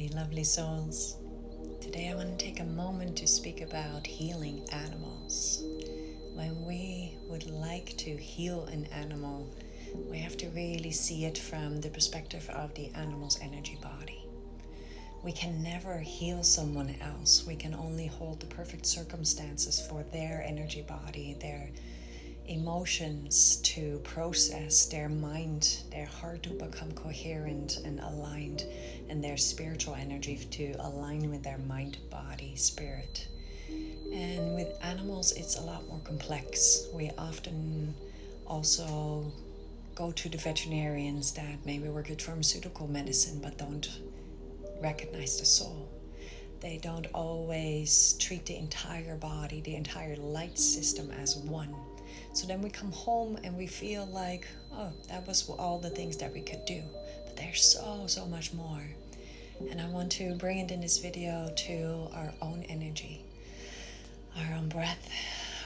Hey, lovely souls. Today I want to take a moment to speak about healing animals. When we would like to heal an animal, we have to really see it from the perspective of the animal's energy body. We can never heal someone else. We can only hold the perfect circumstances for their energy body, their emotions to process, their mind, their heart to become coherent and aligned, and their spiritual energy to align with their mind, body, spirit. And with animals, it's a lot more complex. We often also go to the veterinarians that maybe work with pharmaceutical medicine but don't recognize the soul. They don't always treat the entire body, the entire light system as one. So then we come home and we feel like, oh, that was all the things that we could do. But there's so much more. And I want to bring it in this video to our own energy, our own breath,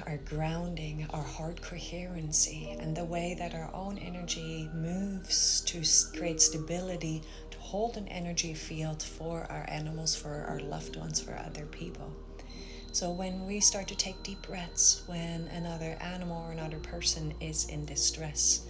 our grounding, our heart coherency, and the way that our own energy moves to create stability, to hold an energy field for our animals, for our loved ones, for other people. So when we start to take deep breaths, when another animal or another person is in distress,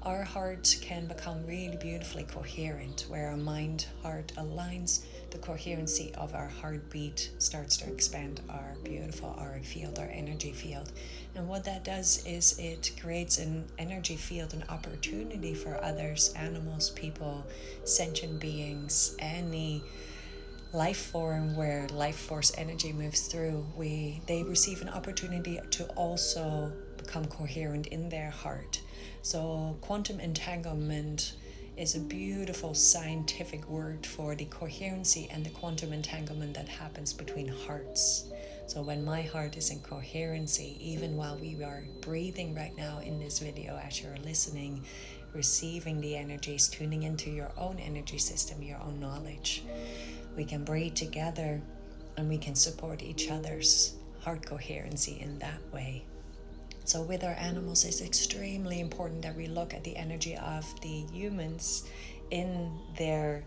our heart can become really beautifully coherent, where our mind, heart aligns, the coherency of our heartbeat starts to expand our beautiful auric field, our energy field. And what that does is it creates an energy field, an opportunity for others, animals, people, sentient beings, any life form where life force energy moves through, they receive an opportunity to also become coherent in their heart. So quantum entanglement is a beautiful scientific word for the coherency and the quantum entanglement that happens between hearts. So when my heart is in coherency, even while we are breathing right now in this video, as you're listening, receiving the energies, tuning into your own energy system, your own knowledge, we can breathe together and we can support each other's heart coherency in that way. So with our animals, it's extremely important that we look at the energy of the humans in their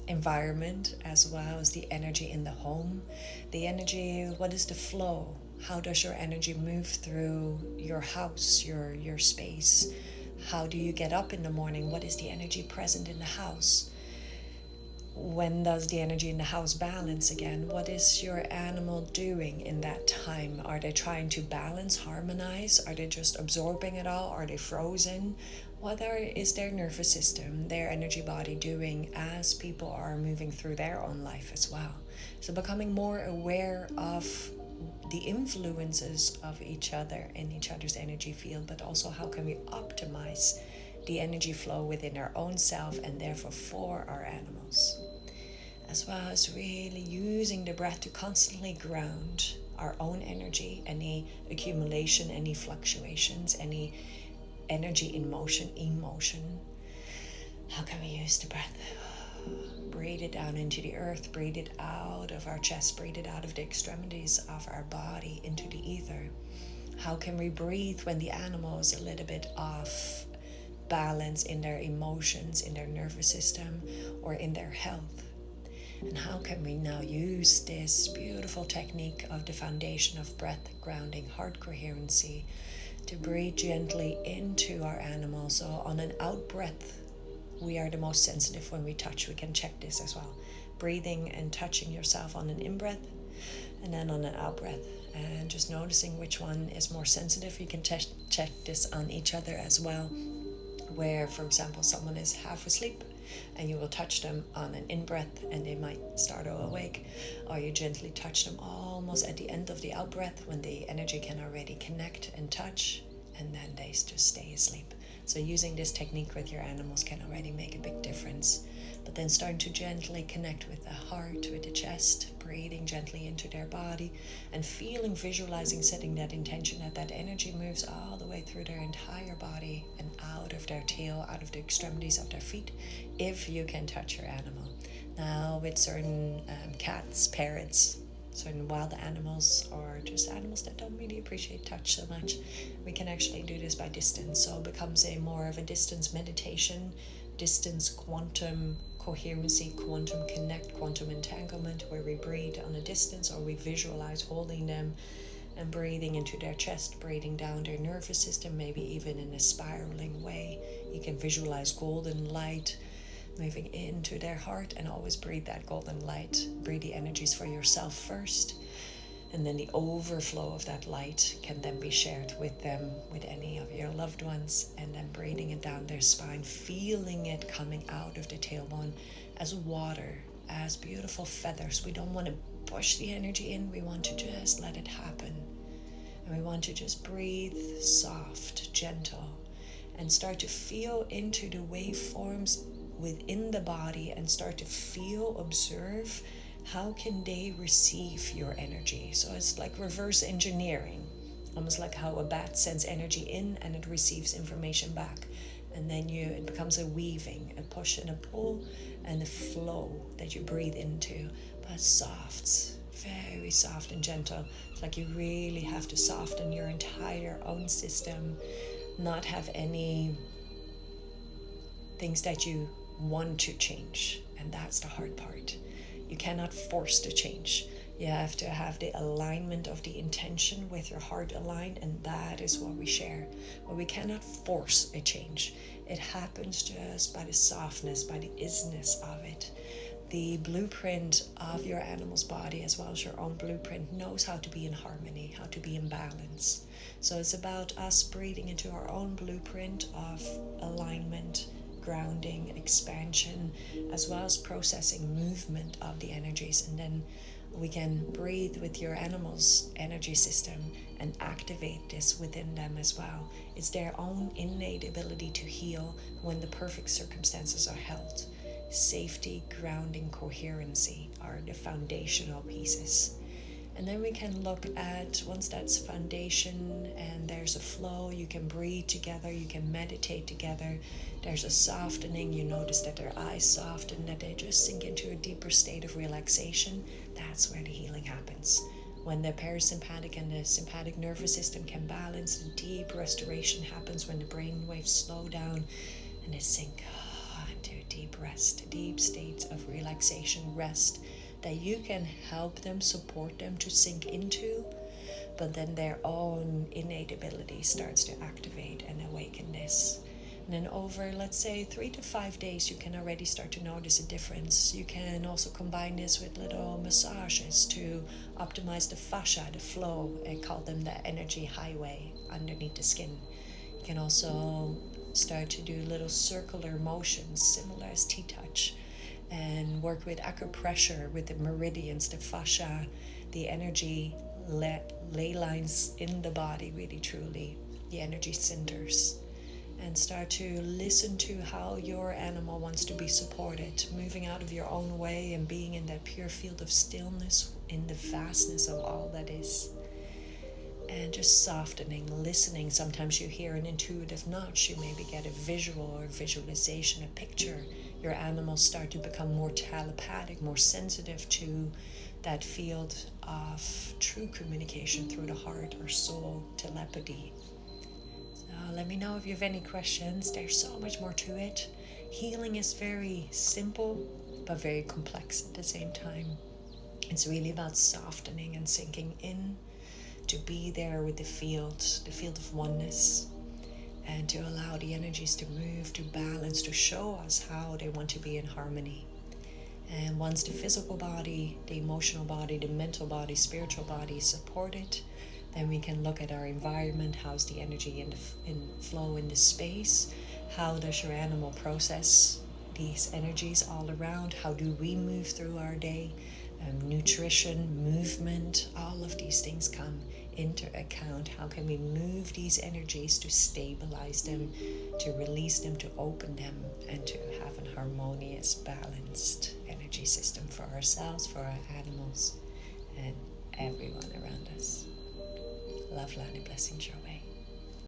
environment, as well as the energy in the home. The energy, what is the flow? How does your energy move through your house, your space? How do you get up in the morning? What is the energy present in the house? When does the energy in the house balance again? What is your animal doing in that time? Are they trying to balance, harmonize? Are they just absorbing it all? Are they frozen? What is their nervous system, their energy body doing as people are moving through their own life as well? So becoming more aware of the influences of each other in each other's energy field, but also how can we optimize the energy flow within our own self and therefore for our animals, as well as really using the breath to constantly ground our own energy, any accumulation, any fluctuations, any energy in motion, emotion. How can we use the breath? Breathe it down into the earth, breathe it out of our chest, breathe it out of the extremities of our body into the ether. How can we breathe when the animal is a little bit off balance in their emotions, in their nervous system, or in their health? And how can we now use this beautiful technique of the foundation of breath, grounding, heart coherency to breathe gently into our animal? So on an out breath, we are the most sensitive when we touch. We can check this as well. Breathing and touching yourself on an in-breath and then on an out-breath. And just noticing which one is more sensitive. You can check this on each other as well, where, for example, someone is half asleep and you will touch them on an in-breath and they might start to awake, or you gently touch them almost at the end of the out-breath when the energy can already connect and touch, and then they just stay asleep. So using this technique with your animals can already make a big difference. But then starting to gently connect with the heart, with the chest, breathing gently into their body, and feeling, visualizing, setting that intention that energy moves all the way through their entire body and out of their tail, out of the extremities of their feet, if you can touch your animal. Now with certain cats, parrots, certain wild animals, or just animals that don't really appreciate touch so much, we can actually do this by distance. So it becomes a more of a distance meditation, distance quantum coherency, quantum connect, quantum quantum entanglement, where we breathe on a distance, or we visualize holding them and breathing into their chest, breathing down their nervous system, maybe even in a spiraling way. You can visualize golden light moving into their heart, and always breathe that golden light. Breathe the energies for yourself first, and then the overflow of that light can then be shared with them, with any of your loved ones, and then breathing it down their spine, feeling it coming out of the tailbone as water, as beautiful feathers. We don't want to push the energy in, we want to just let it happen. And we want to just breathe soft, gentle, and start to feel into the waveforms within the body, and start to feel, observe, how can they receive your energy. So it's like reverse engineering, almost like how a bat sends energy in and it receives information back, and then it becomes a weaving, a push and a pull, and a flow that you breathe into, but soft, very soft and gentle. It's like you really have to soften your entire own system, not have any things that you want to change, and that's the hard part. You cannot force the change. You have to have the alignment of the intention with your heart aligned, and that is what we share. But we cannot force a change. It happens just by the softness, by the isness of it. The blueprint of your animal's body, as well as your own blueprint, knows how to be in harmony, how to be in balance. So it's about us breathing into our own blueprint of alignment, grounding, expansion, as well as processing movement of the energies. And then we can breathe with your animal's energy system and activate this within them as well. It's their own innate ability to heal when the perfect circumstances are held. Safety, grounding, coherency are the foundational pieces. And then we can look at, once that's foundation and there's a flow, you can breathe together, you can meditate together, there's a softening, you notice that their eyes soften, that they just sink into a deeper state of relaxation. That's where the healing happens. When the parasympathetic and the sympathetic nervous system can balance, the deep restoration happens when the brain waves slow down and they sink into a deep rest, a deep state of relaxation, rest, that you can help them, support them to sink into, but then their own innate ability starts to activate and awaken this. And then over, let's say, 3 to 5 days, you can already start to notice a difference. You can also combine this with little massages to optimize the fascia, the flow. I call them the energy highway underneath the skin. You can also start to do little circular motions, similar as T-touch, and work with acupressure with the meridians, the fascia, the energy ley lines in the body, really truly, the energy centers. And start to listen to how your animal wants to be supported, moving out of your own way and being in that pure field of stillness, in the vastness of all that is. And just softening, listening. Sometimes you hear an intuitive nudge, you maybe get a visual or visualization, a picture. Your animals start to become more telepathic, more sensitive to that field of true communication through the heart or soul, telepathy. So let me know if you have any questions. There's so much more to it. Healing is very simple, but very complex at the same time. It's really about softening and sinking in, to be there with the field of oneness, and to allow the energies to move, to balance, to show us how they want to be in harmony. And once the physical body, the emotional body, the mental body, spiritual body is supported, then we can look at our environment. How's the energy in flow in the space? How does your animal process these energies all around? How do we move through our day? Nutrition, movement, all of these things come into account. How can we move these energies to stabilize them, to release them, to open them, and to have an harmonious, balanced energy system for ourselves, for our animals, and everyone around us. Love, light, and blessings your way.